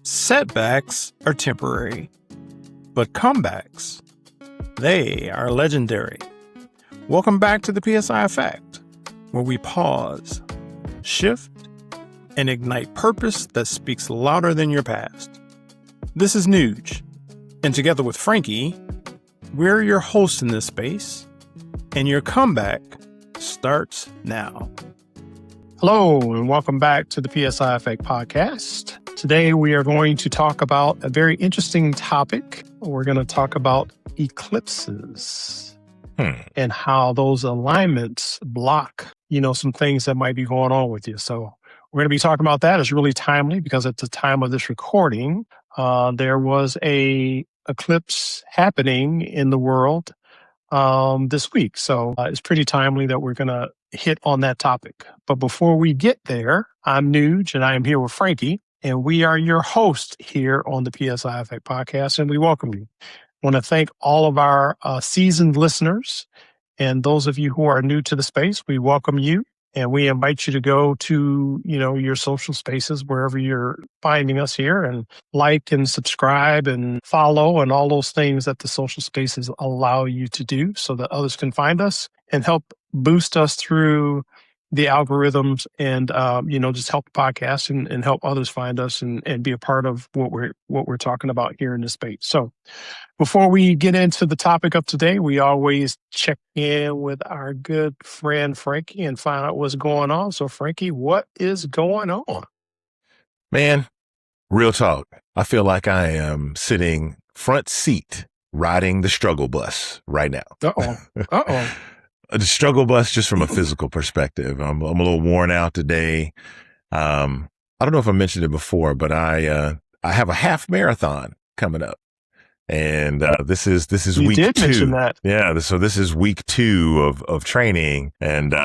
Setbacks are temporary, but comebacks, they are legendary. Welcome back to the PSI Effect, where we pause, shift, and ignite purpose that speaks louder than your past. This is Neug, and together with Franky, we're your hosts in this space, and your comeback starts now. Hello, and welcome back to the PSI Effect Podcast. Today, we are going to talk about a very interesting topic. We're going to talk about eclipses and how those alignments block, some things that might be going on with you. So we're going to be talking about that. It's really timely because at the time of this recording, there was a eclipse happening in the world this week. So it's pretty timely that we're going to hit on that topic. But before we get there, I'm Neug and I am here with Franky, and we are your host here on the PSI Effect Podcast, and we welcome you. I want to thank all of our seasoned listeners, and those of you who are new to the space, we welcome you. And we invite you to go to, your social spaces, wherever you're finding us here, and like and subscribe and follow and all those things that the social spaces allow you to do so that others can find us and help boost us through the algorithms and, just help the podcast and help others find us and be a part of what we're talking about here in this space. So before we get into the topic of today, we always check in with our good friend Franky and find out what's going on. So Franky, what is going on? Man, real talk. I feel like I am sitting front seat riding the struggle bus right now. Uh-oh. The struggle bus, just from a physical perspective. I'm a little worn out today. I don't know if I mentioned it before, but I have a half marathon coming up. And this is you week did 2. Mention that. Yeah, so this is week 2 of training, and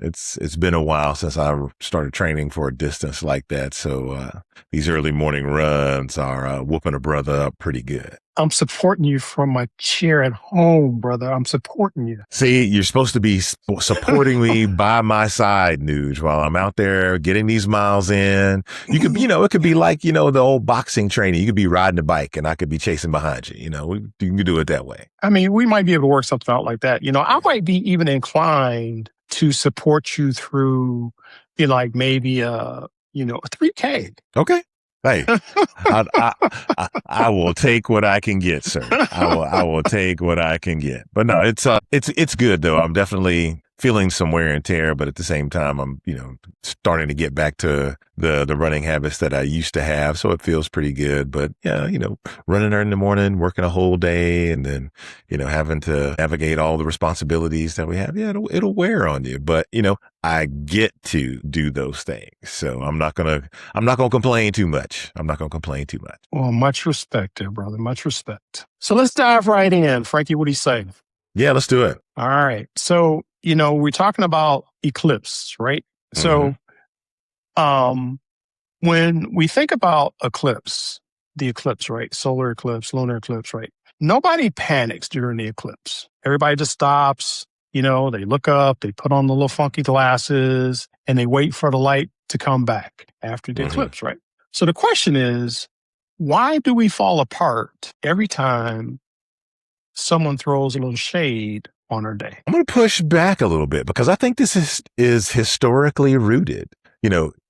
it's been a while since I started training for a distance like that. So these early morning runs are whooping a brother up pretty good. I'm supporting you from my chair at home, brother. I'm supporting you. See, you're supposed to be supporting me by my side, Neug, while I'm out there getting these miles in. You could, it could be like, the old boxing training. You could be riding a bike and I could be chasing behind you. You can do it that way. I mean, we might be able to work something out like that. I might be even inclined to support you through, maybe a 3K. Okay. Hey, I will take what I can get, sir. I will take what I can get. But no, it's good though. I'm definitely feeling some wear and tear, but at the same time, I'm, starting to get back to the running habits that I used to have. So it feels pretty good. But yeah, running in the morning, working a whole day, and then, having to navigate all the responsibilities that we have. Yeah, it'll wear on you. But, I get to do those things. So I'm not gonna complain too much. Well, much respect there, brother. Much respect. So let's dive right in. Franky, what do you say? Yeah, let's do it. All right. So, we're talking about eclipse, right? So, when we think about the eclipse, right? Solar eclipse, lunar eclipse, right? Nobody panics during the eclipse. Everybody just stops, they look up, they put on the little funky glasses, and they wait for the light to come back after the eclipse, right? So the question is, why do we fall apart every time someone throws a little shade on our day? I'm going to push back a little bit because I think this is historically rooted.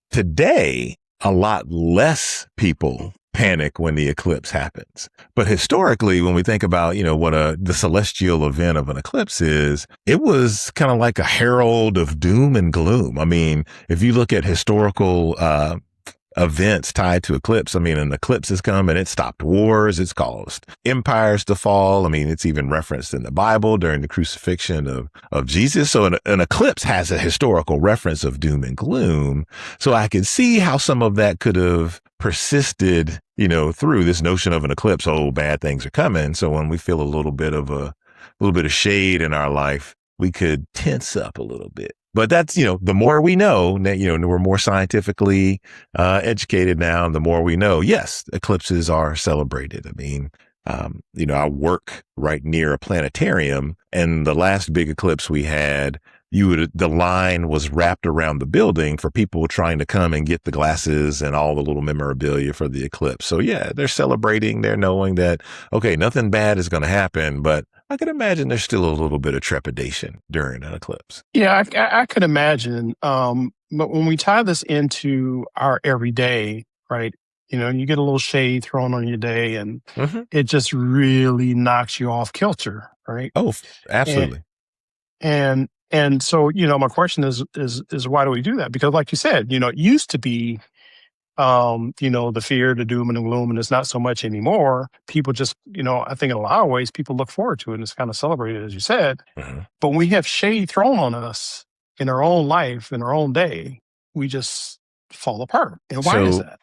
Today, a lot less people panic when the eclipse happens. But historically, when we think about, what the celestial event of an eclipse is, it was kind of like a herald of doom and gloom. I mean, if you look at historical events tied to eclipse. I mean, an eclipse has come and it stopped wars. It's caused empires to fall. I mean, it's even referenced in the Bible during the crucifixion of Jesus. So an eclipse has a historical reference of doom and gloom. So I can see how some of that could have persisted, through this notion of an eclipse. Oh, bad things are coming. So when we feel a little bit of shade in our life, we could tense up a little bit. But that's, the more we know, we're more scientifically educated now, and the more we know, yes, eclipses are celebrated. I mean, I work right near a planetarium, and the last big eclipse we had, the line was wrapped around the building for people trying to come and get the glasses and all the little memorabilia for the eclipse. So yeah, they're celebrating. They're knowing that, okay, nothing bad is going to happen, but I can imagine there's still a little bit of trepidation during an eclipse. Yeah, I could imagine. But when we tie this into our everyday, right? You get a little shade thrown on your day, and it just really knocks you off kilter, right? Oh, absolutely. And so, my question is why do we do that? Because like you said, it used to be, the fear, the doom and the gloom, and it's not so much anymore. People just, I think in a lot of ways, people look forward to it and it's kind of celebrated, as you said. But when we have shade thrown on us in our own life, in our own day, we just fall apart. And why is that?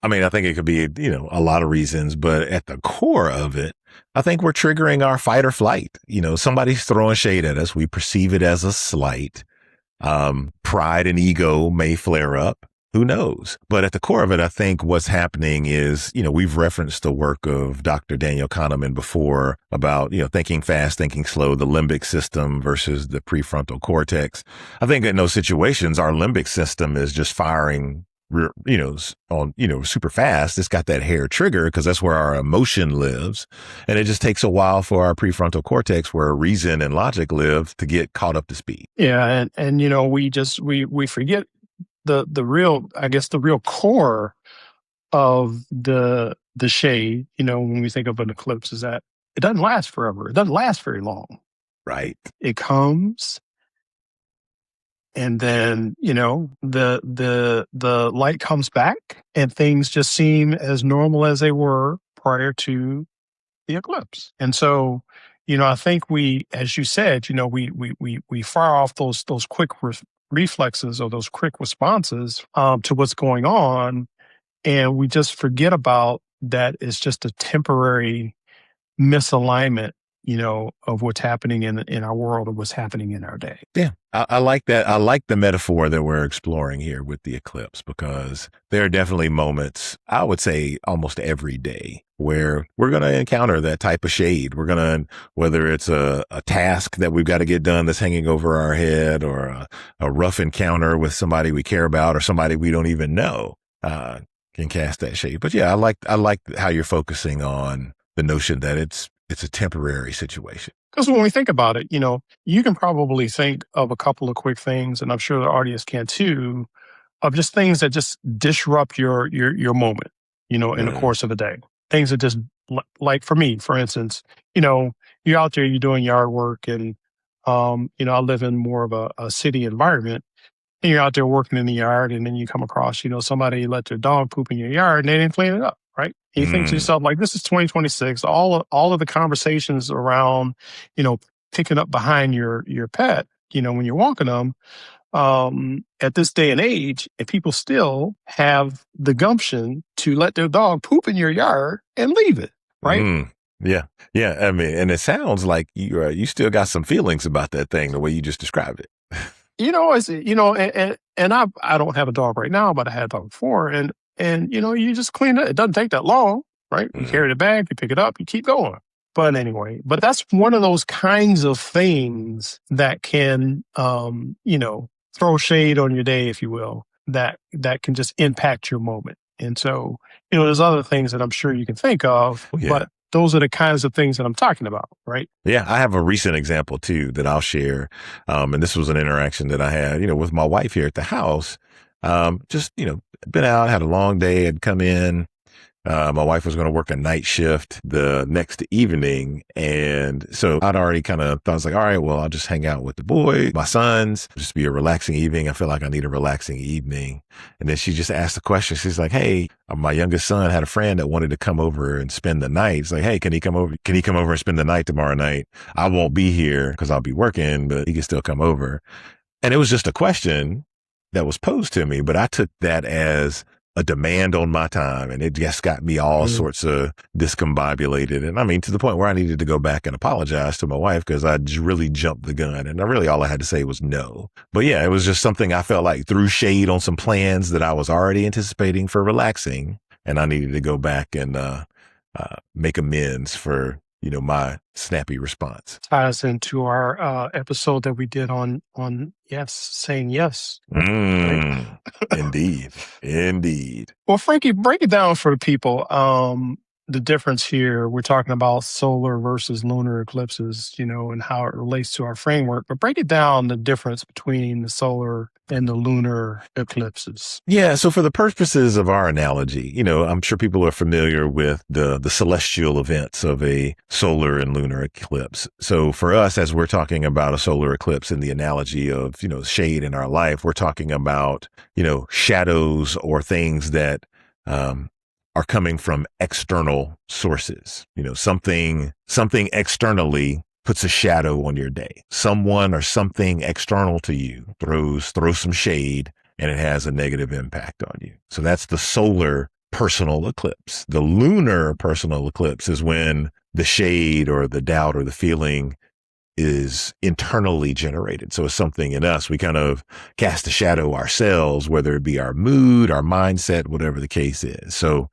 I think it could be, a lot of reasons, but at the core of it, I think we're triggering our fight or flight. Somebody's throwing shade at us. We perceive it as a slight. Pride and ego may flare up. Who knows? But at the core of it, I think what's happening is, we've referenced the work of Dr. Daniel Kahneman before about, thinking fast, thinking slow, the limbic system versus the prefrontal cortex. I think in those situations, our limbic system is just firing super fast. It's got that hair trigger because that's where our emotion lives. And it just takes a while for our prefrontal cortex, where reason and logic live, to get caught up to speed. Yeah. And we forget the real core of the shade, when we think of an eclipse, is that it doesn't last forever. It doesn't last very long. Right. It comes, and then, the light comes back and things just seem as normal as they were prior to the eclipse. And so, I think we, as you said, we fire off those quick reflexes or those quick responses to what's going on. And we just forget about that it's just a temporary misalignment, of what's happening in our world or what's happening in our day. Yeah, I like that. I like the metaphor that we're exploring here with the eclipse, because there are definitely moments, I would say almost every day, where we're going to encounter that type of shade. We're going to, whether it's a task that we've got to get done that's hanging over our head, or a rough encounter with somebody we care about or somebody we don't even know, can cast that shade. But yeah, I like how you're focusing on the notion that it's a temporary situation. Because when we think about it, you can probably think of a couple of quick things, and I'm sure the audience can too, of just things that just disrupt your moment, in the course of the day. Things that just, like for me, for instance, you're out there, you're doing yard work, and, I live in more of a city environment, and you're out there working in the yard, and then you come across, somebody let their dog poop in your yard and they didn't clean it up. Right. And you think to yourself, like, this is 2026. All of the conversations around, picking up behind your pet, when you're walking them, at this day and age, and people still have the gumption to let their dog poop in your yard and leave it. Right. Yeah. Yeah. And it sounds like you still got some feelings about that thing, the way you just described it. And I don't have a dog right now, but I had a dog before, and you just clean it. It doesn't take that long, right? You carry the bag, you pick it up, you keep going. But anyway, that's one of those kinds of things that can, throw shade on your day, if you will, that can just impact your moment. And so, there's other things that I'm sure you can think of, but those are the kinds of things that I'm talking about, right? Yeah, I have a recent example too that I'll share. And this was an interaction that I had, with my wife here at the house. Just, been out, had a long day, had come in. My wife was going to work a night shift the next evening. And so I'd already kind of thought, I was like, all right, well, I'll just hang out with the boy, my sons, just be a relaxing evening. I feel like I need a relaxing evening. And then she just asked the question. She's like, hey, my youngest son had a friend that wanted to come over and spend the night. It's like, hey, can he come over? Can he come over and spend the night tomorrow night? I won't be here because I'll be working, but he can still come over. And it was just a question that was posed to me, but I took that as a demand on my time, and it just got me all sorts of discombobulated. And to the point where I needed to go back and apologize to my wife because I really jumped the gun, and all I had to say was no. But yeah, it was just something I felt like threw shade on some plans that I was already anticipating for relaxing, and I needed to go back and make amends for, my snappy response. Ties into our episode that we did on yes, saying yes. Right? Indeed. Indeed. Well, Frankie, break it down for the people. The difference here, we're talking about solar versus lunar eclipses, and how it relates to our framework, but break it down, the difference between the solar and the lunar eclipses. Yeah. So for the purposes of our analogy, I'm sure people are familiar with the celestial events of a solar and lunar eclipse. So for us, as we're talking about a solar eclipse in the analogy of, shade in our life, we're talking about, shadows or things that, are coming from external sources. Something externally puts a shadow on your day. Someone or something external to you throws some shade, and it has a negative impact on you. So that's the solar personal eclipse. The lunar personal eclipse is when the shade or the doubt or the feeling is internally generated. So it's something in us. We kind of cast a shadow ourselves, whether it be our mood, our mindset, whatever the case is. So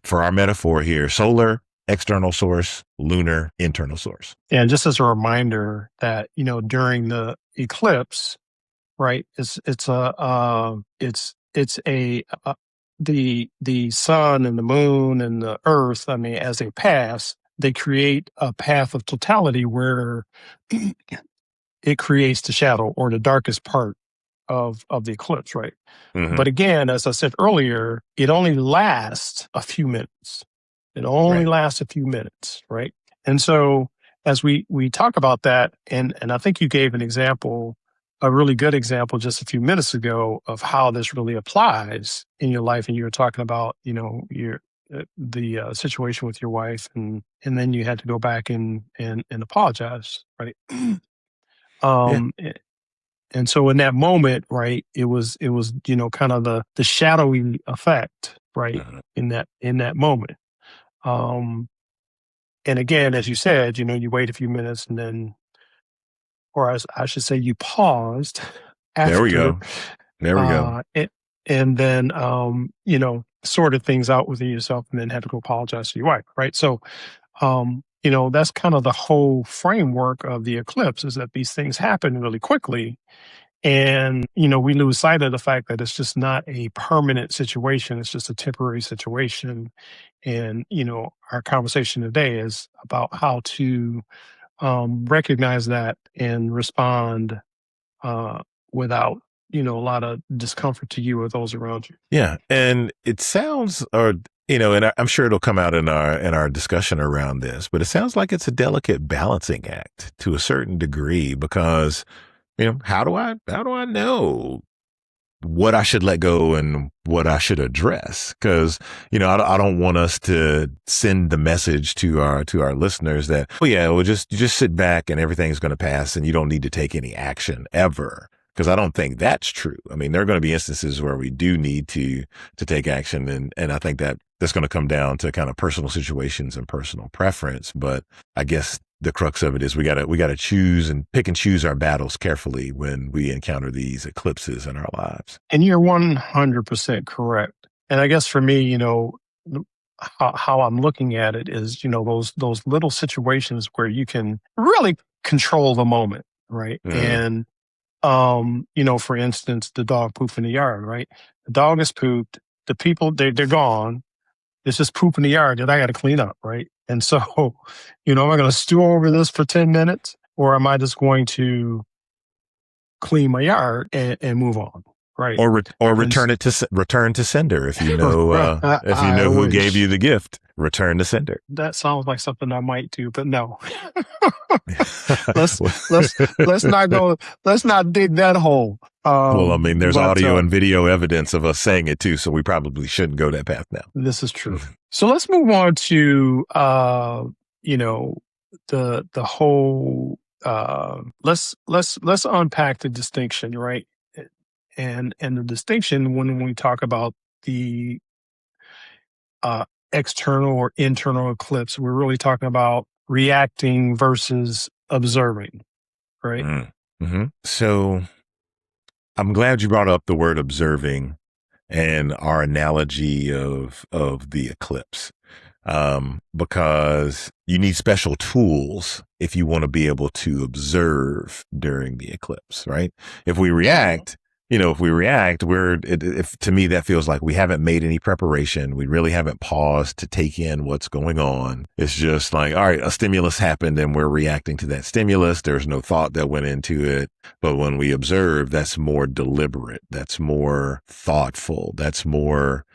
for our metaphor here, solar, external source, lunar, internal source. And just as a reminder that, during the eclipse, right, it's the sun and the moon and the earth, as they pass, they create a path of totality where it creates the shadow or the darkest part of the eclipse, right? Mm-hmm. But again, as I said earlier, it only lasts a few minutes. It only lasts a few minutes, right? And so as we talk about that, and I think you gave an example, a really good example just a few minutes ago of how this really applies in your life. And you were talking about, the situation with your wife, and then you had to go back and apologize, right? And so in that moment, right, it was, kind of the shadowy effect, right, in that moment. And again, as you said, you wait a few minutes and then, or as I should say, you paused after. There we go. And then, sorted things out within yourself and then had to go apologize to your wife, right? So, that's kind of the whole framework of the eclipse, is that these things happen really quickly. And, we lose sight of the fact that it's just not a permanent situation. It's just a temporary situation. And, our conversation today is about how to recognize that and respond without, a lot of discomfort to you or those around you. Yeah. And it sounds, and I'm sure it'll come out in our discussion around this, but it sounds like it's a delicate balancing act to a certain degree, because how do I know what I should let go and what I should address? Because, I don't want us to send the message to our listeners that, just sit back and everything's going to pass and you don't need to take any action ever. Because I don't think that's true. There are going to be instances where we do need to take action. And I think that's going to come down to kind of personal situations and personal preference. But I guess the crux of it is we gotta choose and pick and choose our battles carefully when we encounter these eclipses in our lives. And you're 100% correct. And I guess for me, how I'm looking at it is, those little situations where you can really control the moment, right? And for instance, the dog poop in the yard, right? The dog has pooped. The people, they're gone. It's just poop in the yard that I got to clean up, right? And so, am I going to stew over this for 10 minutes, or am I just going to clean my yard and move on, right? Or return to sender if you know who gave you the gift. Return to sender. That sounds like something I might do, but no. let's not go. Let's not dig that hole. There's audio and video evidence of us saying it too, so we probably shouldn't go that path now. This is true. So let's move on to the whole. Let's unpack the distinction, right? And the distinction when we talk about the external or internal eclipse, we're really talking about reacting versus observing, right? Mm-hmm. So I'm glad you brought up the word observing, and our analogy of the eclipse. Because you need special tools if you want to be able to observe during the eclipse, right? If we react, if to me, that feels like we haven't made any preparation. We really haven't paused to take in what's going on. It's just like, all right, a stimulus happened and we're reacting to that stimulus. There's no thought that went into it. But when we observe, that's more deliberate. That's more thoughtful. That's more,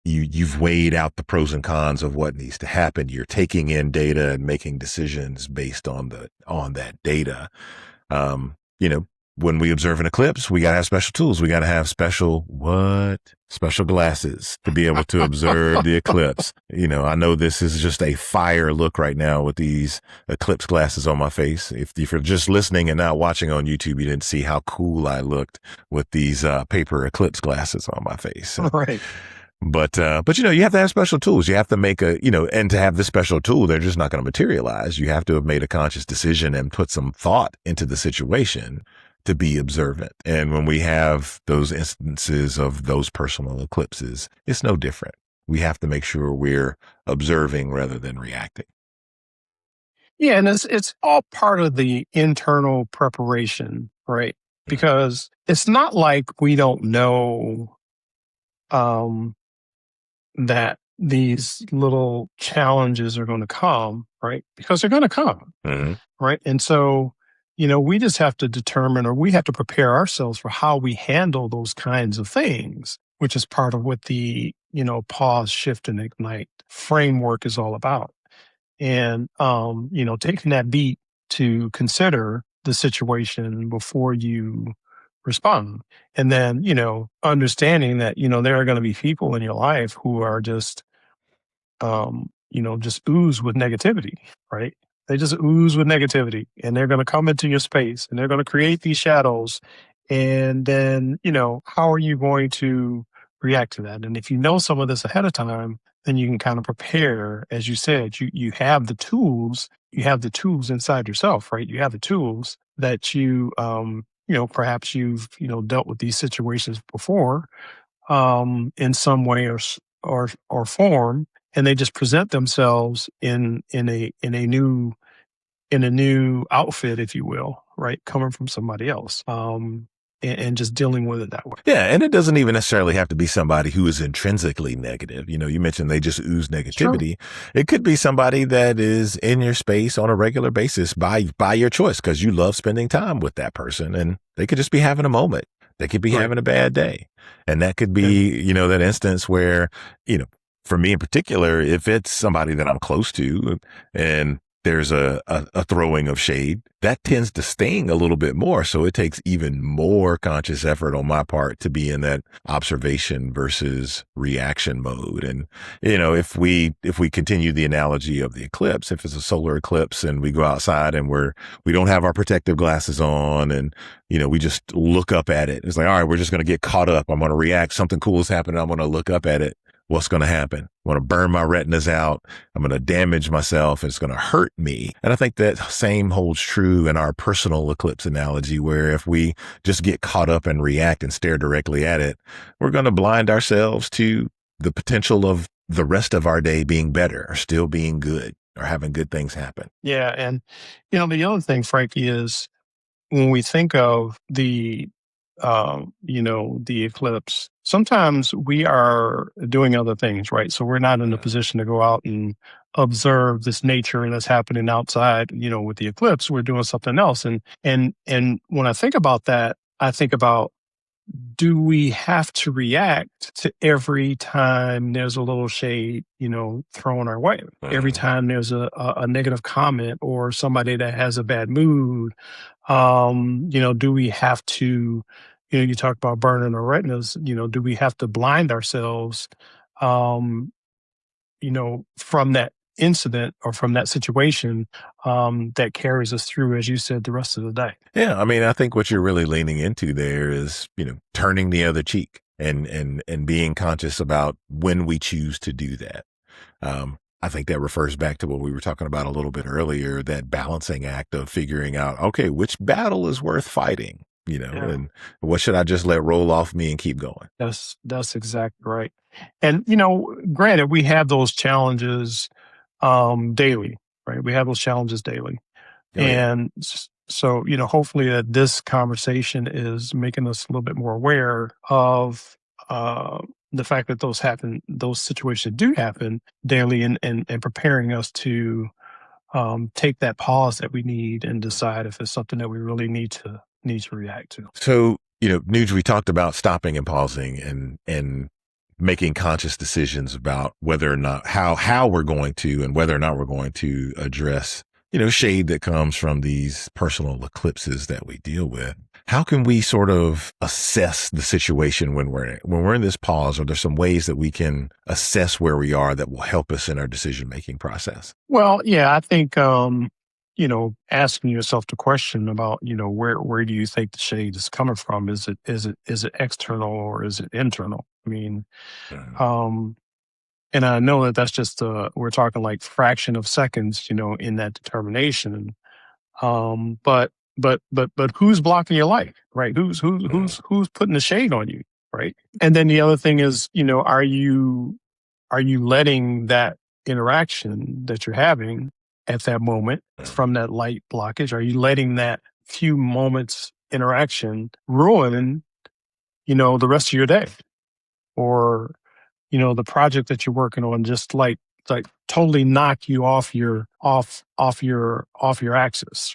you've weighed out the pros and cons of what needs to happen. You're taking in data and making decisions based on that data. When we observe an eclipse, we got to have special tools. We got to have special glasses to be able to observe the eclipse. I know this is just a fire look right now with these eclipse glasses on my face. If you're just listening and not watching on YouTube, you didn't see how cool I looked with these paper eclipse glasses on my face. So, Right. But you have to have special tools. You have to make and to have this special tool, they're just not going to materialize. You have to have made a conscious decision and put some thought into the situation to be observant. And when we have those instances of those personal eclipses, it's no different. We have to make sure we're observing rather than reacting. Yeah. And it's all part of the internal preparation, right? Because it's not like we don't know, that these little challenges are going to come, right? Because they're going to come, right? And so, we just have to determine, or we have to prepare ourselves for how we handle those kinds of things, which is part of what the, pause, shift, and ignite framework is all about. And, taking that beat to consider the situation before you respond. And then, understanding that, there are going to be people in your life who are just, just ooze with negativity, right? They just ooze with negativity, and they're going to come into your space and they're going to create these shadows. And then, how are you going to react to that? And if you know some of this ahead of time, then you can kind of prepare. As you said, you have the tools, inside yourself, right? You have the tools that perhaps you've, dealt with these situations before, in some way or form, and they just present themselves in a new outfit, if you will, right? Coming from somebody else. And just dealing with it that way. Yeah. And it doesn't even necessarily have to be somebody who is intrinsically negative. You mentioned they just ooze negativity. Sure. It could be somebody that is in your space on a regular basis by your choice, because you love spending time with that person, and they could just be having a moment. They could be having a bad day. And that could be, that instance where, for me in particular, if it's somebody that I'm close to and there's a throwing of shade, that tends to sting a little bit more. So it takes even more conscious effort on my part to be in that observation versus reaction mode. And, if we continue the analogy of the eclipse, if it's a solar eclipse and we go outside and we don't have our protective glasses on, and, we just look up at it. It's like, all right, we're just going to get caught up. I'm going to react. Something cool is happening. I'm going to look up at it. What's going to happen? I'm going to burn my retinas out. I'm going to damage myself. It's going to hurt me. And I think that same holds true in our personal eclipse analogy, where if we just get caught up and react and stare directly at it, we're going to blind ourselves to the potential of the rest of our day being better, or still being good, or having good things happen. Yeah. And, the other thing, Frankie, is when we think of the eclipse, sometimes we are doing other things, right? So we're not in a position to go out and observe this nature that's happening outside, with the eclipse. We're doing something else. And when I think about that, I think about, do we have to react to every time there's a little shade, thrown our way? Every time there's a negative comment or somebody that has a bad mood, do we have to, you talk about burning our retinas, do we have to blind ourselves, from that incident or from that situation, that carries us through, as you said, the rest of the day? Yeah. I mean, I think what you're really leaning into there is, turning the other cheek and being conscious about when we choose to do that. I think that refers back to what we were talking about a little bit earlier, that balancing act of figuring out, okay, which battle is worth fighting? Yeah. and what should I just let roll off me and keep going? That's exactly right. And, granted, we have those challenges daily, right? We have those challenges daily. Oh, yeah. And so, hopefully that this conversation is making us a little bit more aware of the fact that those situations do happen daily, and preparing us to take that pause that we need and decide if it's something that we really need to react to. So, Nuge, we talked about stopping and pausing and making conscious decisions about whether or not how we're going to and whether or not we're going to address, shade that comes from these personal eclipses that we deal with. How can we sort of assess the situation when we're in this pause? Are there some ways that we can assess where we are that will help us in our decision-making process? Well, yeah, I think asking yourself the question about, where do you think the shade is coming from? Is it external or is it internal? I mean, Mhm. and I know that that's just we're talking like fraction of seconds, in that determination. But who's blocking your light, right? Who's putting the shade on you, right? And then the other thing is, are you letting that interaction that you're having at that moment from that light blockage, are you letting that few moments interaction ruin, the rest of your day, or the project that you're working on, just like totally knock you off your axis,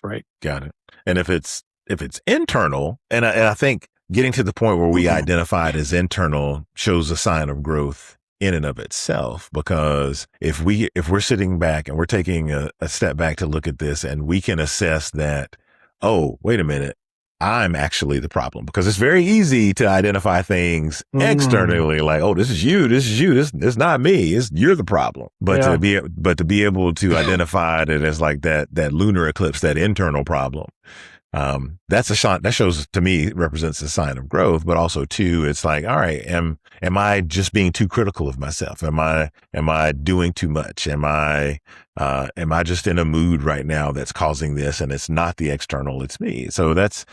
right? Got it. And if it's internal, and I think getting to the point where we identify it as internal shows a sign of growth in and of itself, because if we're sitting back and we're taking a step back to look at this, and we can assess that, oh, wait a minute, I'm actually the problem, because it's very easy to identify things externally, like, oh, this is you, this not me, you're the problem. But Yeah. to be able to identify it as like that lunar eclipse, that internal problem, that's a sign that shows, to me, represents a sign of growth. But also too, it's like, all right, am I just being too critical of myself? Am I doing too much? Am I just in a mood right now that's causing this, and it's not the external, it's me? So that's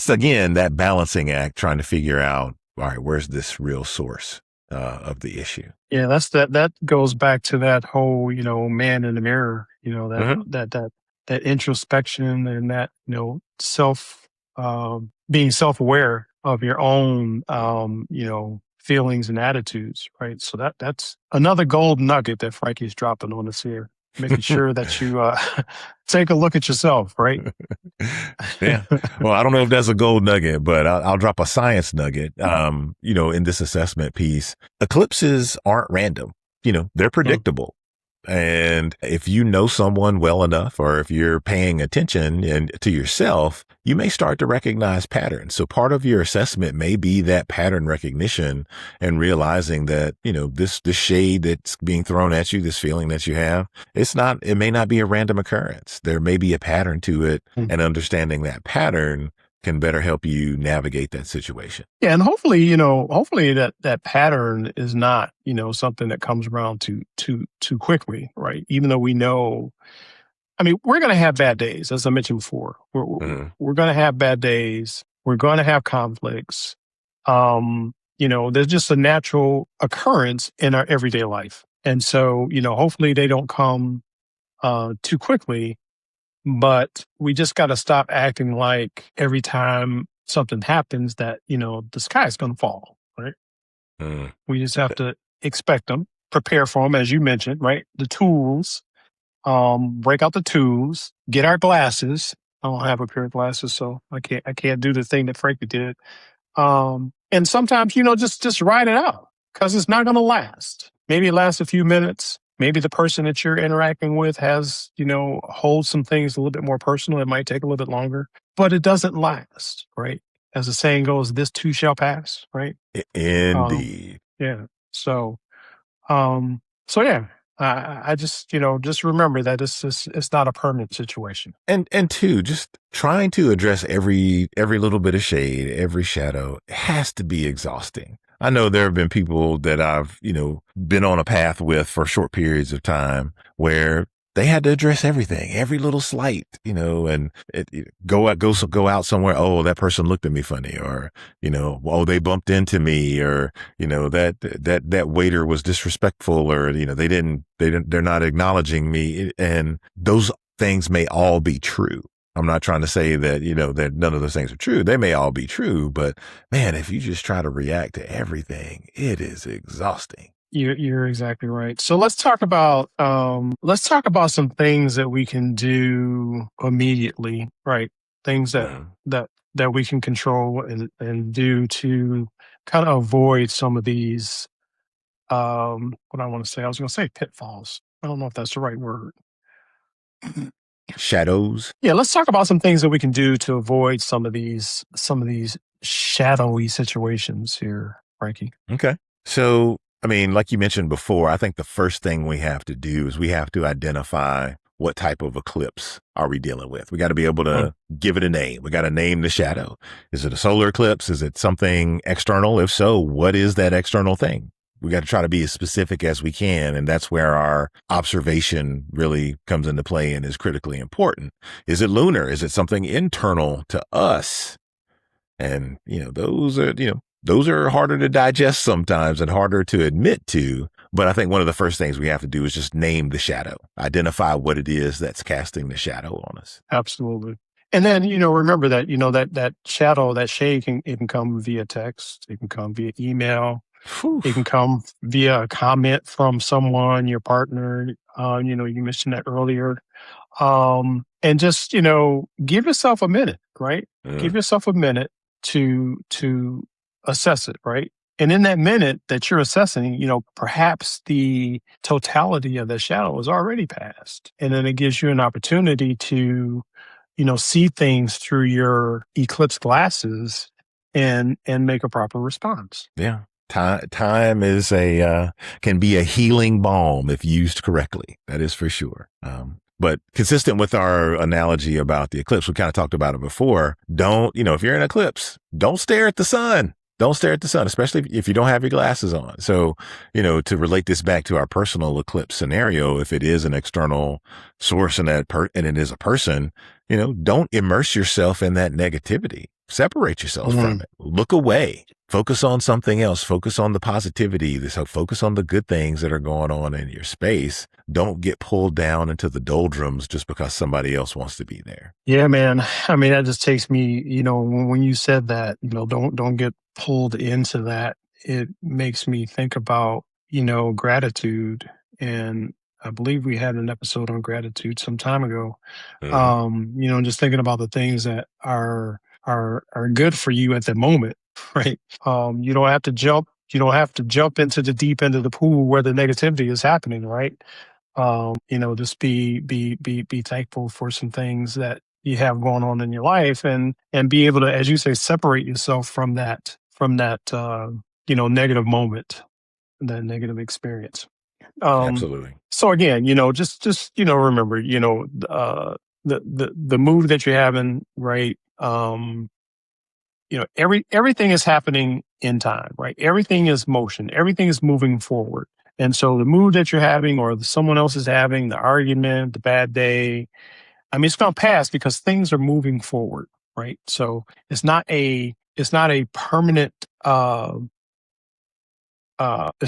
again, that balancing act, trying to figure out, all right, where's this real source of the issue? Yeah, that goes back to that whole, man in the mirror, that introspection, and that, being self-aware of your own, feelings and attitudes, right? So that's another gold nugget that Frankie's dropping on us here, making sure that you take a look at yourself, right? Yeah. Well, I don't know if that's a gold nugget, but I'll drop a science nugget. In this assessment piece, eclipses aren't random. They're predictable. And if you know someone well enough, or if you're paying attention and to yourself, you may start to recognize patterns. So part of your assessment may be that pattern recognition, and realizing that, this shade that's being thrown at you, this feeling that you have, it may not be a random occurrence. There may be a pattern to it, and understanding that pattern can better help you navigate that situation. Yeah, and hopefully that pattern is not, something that comes around too quickly, right? Even though we know, I mean, we're going to have bad days, as I mentioned before. We're going to have bad days. We're going to have conflicts. There's just a natural occurrence in our everyday life, and so hopefully they don't come too quickly. But we just got to stop acting like every time something happens that, the sky is going to fall, right? We just have to expect them, prepare for them, as you mentioned, right? The tools, break out the tools, get our glasses. I don't have a pair of glasses, so I can't do the thing that Frankie did. And sometimes, just ride it out, because it's not going to last. Maybe it lasts a few minutes. Maybe the person that you're interacting with has, holds some things a little bit more personal. It might take a little bit longer, but it doesn't last, right? As the saying goes, this too shall pass, right? Indeed. Yeah. So yeah, I just remember that it's not a permanent situation. And two, just trying to address every little bit of shade, every shadow, has to be exhausting. I know there have been people that I've, been on a path with for short periods of time, where they had to address everything, every little slight, and go out somewhere. Oh, that person looked at me funny, or, oh, they bumped into me, or, that waiter was disrespectful, or, they're not acknowledging me. And those things may all be true. I'm not trying to say that, that none of those things are true. They may all be true, but man, if you just try to react to everything, it is exhausting. You're exactly right. So let's talk about some things that we can do immediately, right? Things that we can control and do to kind of avoid some of these what I want to say. I was going to say pitfalls. I don't know if that's the right word. Shadows. Yeah, let's talk about some things that we can do to avoid some of these shadowy situations here, Franky. Okay. So, I mean, like you mentioned before, I think the first thing we have to do is we have to identify what type of eclipse are we dealing with. We got to be able to give it a name. We got to name the shadow. Is it a solar eclipse? Is it something external? If so, what is that external thing? We got to try to be as specific as we can. And that's where our observation really comes into play and is critically important. Is it lunar? Is it something internal to us? And, those are harder to digest sometimes and harder to admit to. But I think one of the first things we have to do is just name the shadow, identify what it is that's casting the shadow on us. Absolutely. And then, remember that, that shadow, that shade it can come via text. It can come via email. Whew. It can come via a comment from someone, your partner. You mentioned that earlier. And just, give yourself a minute, right? Give yourself a minute to assess it, right? And in that minute that you're assessing, perhaps the totality of the shadow is already passed. And then it gives you an opportunity to, see things through your eclipse glasses and make a proper response. Yeah. Time is can be a healing balm if used correctly. That is for sure. But consistent with our analogy about the eclipse, we kind of talked about it before. Don't, if you're in an eclipse, don't stare at the sun. Don't stare at the sun, especially if you don't have your glasses on. So, to relate this back to our personal eclipse scenario, if it is an external source and it is a person, don't immerse yourself in that negativity. Separate yourself from it. Look away. Focus on something else. Focus on the positivity. So focus on the good things that are going on in your space. Don't get pulled down into the doldrums just because somebody else wants to be there. Yeah, man. I mean, that just takes me, when you said that, don't get pulled into that. It makes me think about, gratitude. And I believe we had an episode on gratitude some time ago. Just thinking about the things that are good for you at the moment, right? You don't have to jump into the deep end of the pool where the negativity is happening, right? Just be thankful for some things that you have going on in your life and be able to, as you say, separate yourself from that negative moment, that negative experience. Absolutely. So again, just remember, the mood that you're having, right? Everything is happening in time, right? Everything is motion. Everything is moving forward. And so the mood that you're having or someone else is having, the argument, the bad day, I mean, it's going to pass because things are moving forward, right? So it's not a permanent, it's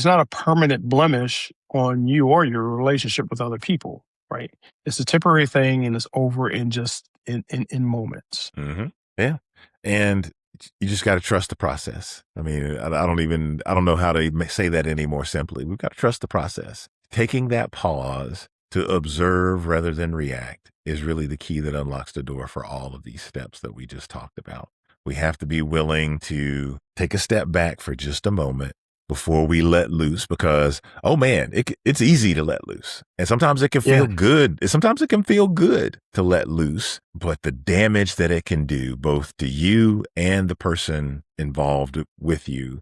not a permanent blemish on you or your relationship with other people, right? It's a temporary thing and it's over in just in moments. Mm-hmm. Yeah. And you just got to trust the process. I mean, I don't know how to say that any more simply. We've got to trust the process. Taking that pause to observe rather than react is really the key that unlocks the door for all of these steps that we just talked about. We have to be willing to take a step back for just a moment before we let loose because, oh man, it's easy to let loose. And sometimes it can feel good. Sometimes it can feel good to let loose, but the damage that it can do both to you and the person involved with you,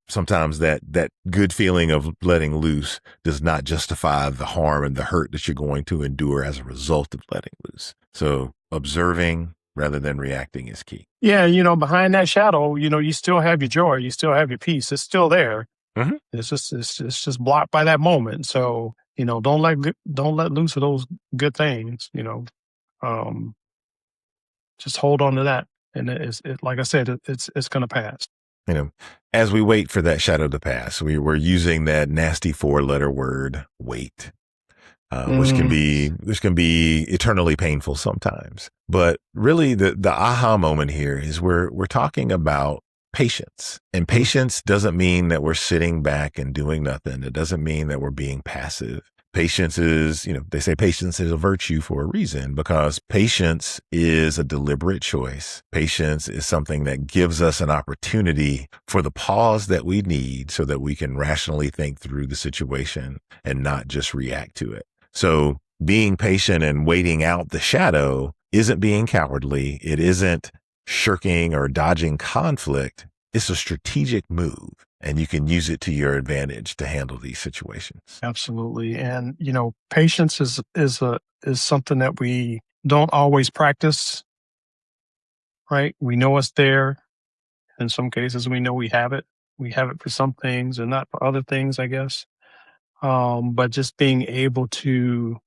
sometimes that good feeling of letting loose does not justify the harm and the hurt that you're going to endure as a result of letting loose. So observing rather than reacting is key. Yeah, behind that shadow, you still have your joy, you still have your peace. It's still there. Mm-hmm. It's just blocked by that moment. So, don't let loose of those good things. Just hold on to that, and like I said, it's going to pass. As we wait for that shadow to pass, we're using that nasty 4-letter word, wait, which can be eternally painful sometimes. But really, the aha moment here is we're talking about patience, and patience doesn't mean that we're sitting back and doing nothing. It doesn't mean that we're being passive. Patience is, they say patience is a virtue for a reason, because patience is a deliberate choice. Patience is something that gives us an opportunity for the pause that we need so that we can rationally think through the situation and not just react to it. So being patient and waiting out the shadow isn't being cowardly. It isn't shirking or dodging conflict. It's a strategic move, and you can use it to your advantage to handle these situations. Absolutely. And, patience is something that we don't always practice, right? We know it's there. In some cases, we know we have it. We have it for some things and not for other things, I guess. But just being able to,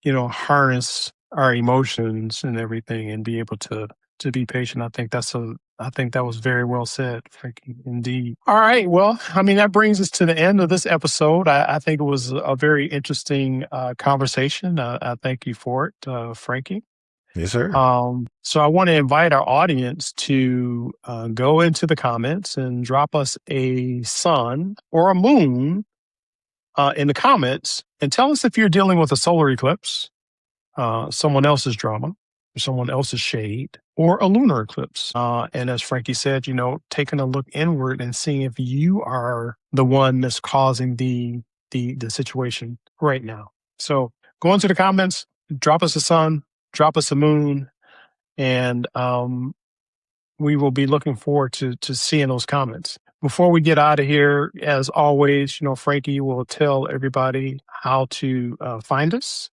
harness our emotions and everything and be able to be patient. I think that was very well said, Franky, indeed. All right. Well, that brings us to the end of this episode. I think it was a very interesting conversation. I thank you for it, Franky. Yes, sir. So I want to invite our audience to go into the comments and drop us a sun or a moon in the comments, and tell us if you're dealing with a solar eclipse, someone else's drama, or someone else's shade, or a lunar eclipse. And as Franky said, taking a look inward and seeing if you are the one that's causing the situation right now. So go into the comments, drop us a sun, drop us a moon, and we will be looking forward to seeing those comments. Before we get out of here, as always, Franky will tell everybody how to find us.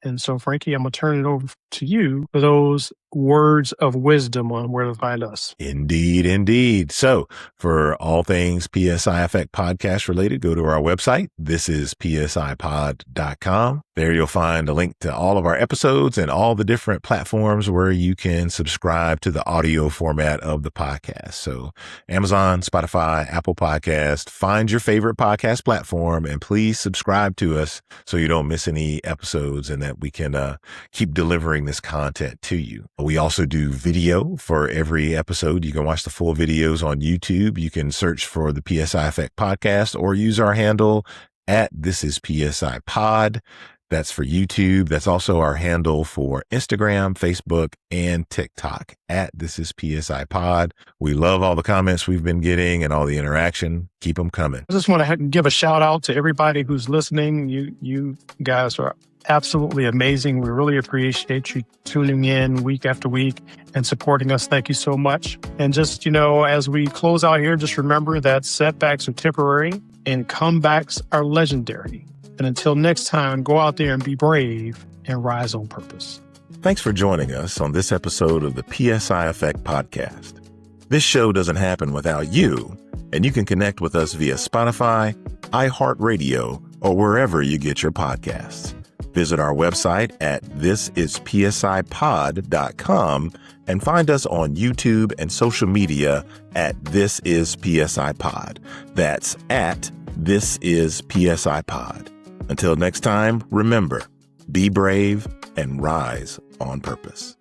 And so, Franky, I'm going to turn it over to you for those words of wisdom on where to find us. Indeed. So for all things PSI Effect Podcast related, go to our website. This is psipod.com. There you'll find a link to all of our episodes and all the different platforms where you can subscribe to the audio format of the podcast. So Amazon, Spotify, Apple Podcast, find your favorite podcast platform and please subscribe to us so you don't miss any episodes and that we can keep delivering this content to you. We also do video for every episode. You can watch the full videos on YouTube. You can search for the PSI Effect Podcast or use our handle at This Is PSI Pod. That's for YouTube. That's also our handle for Instagram, Facebook, and TikTok at This Is PSI Pod. We love all the comments we've been getting and all the interaction. Keep them coming. I just want to give a shout out to everybody who's listening. You guys are absolutely amazing. We really appreciate you tuning in week after week and supporting us. Thank you so much. And just, as we close out here, just remember that setbacks are temporary and comebacks are legendary. And until next time, go out there and be brave and rise on purpose. Thanks for joining us on this episode of the PSI Effect Podcast. This show doesn't happen without you, and you can connect with us via Spotify, iHeartRadio, or wherever you get your podcasts. Visit our website at thisispsipod.com and find us on YouTube and social media at This Is PSI Pod. That's at This Is PSI Pod. Until next time, remember, be brave and rise on purpose.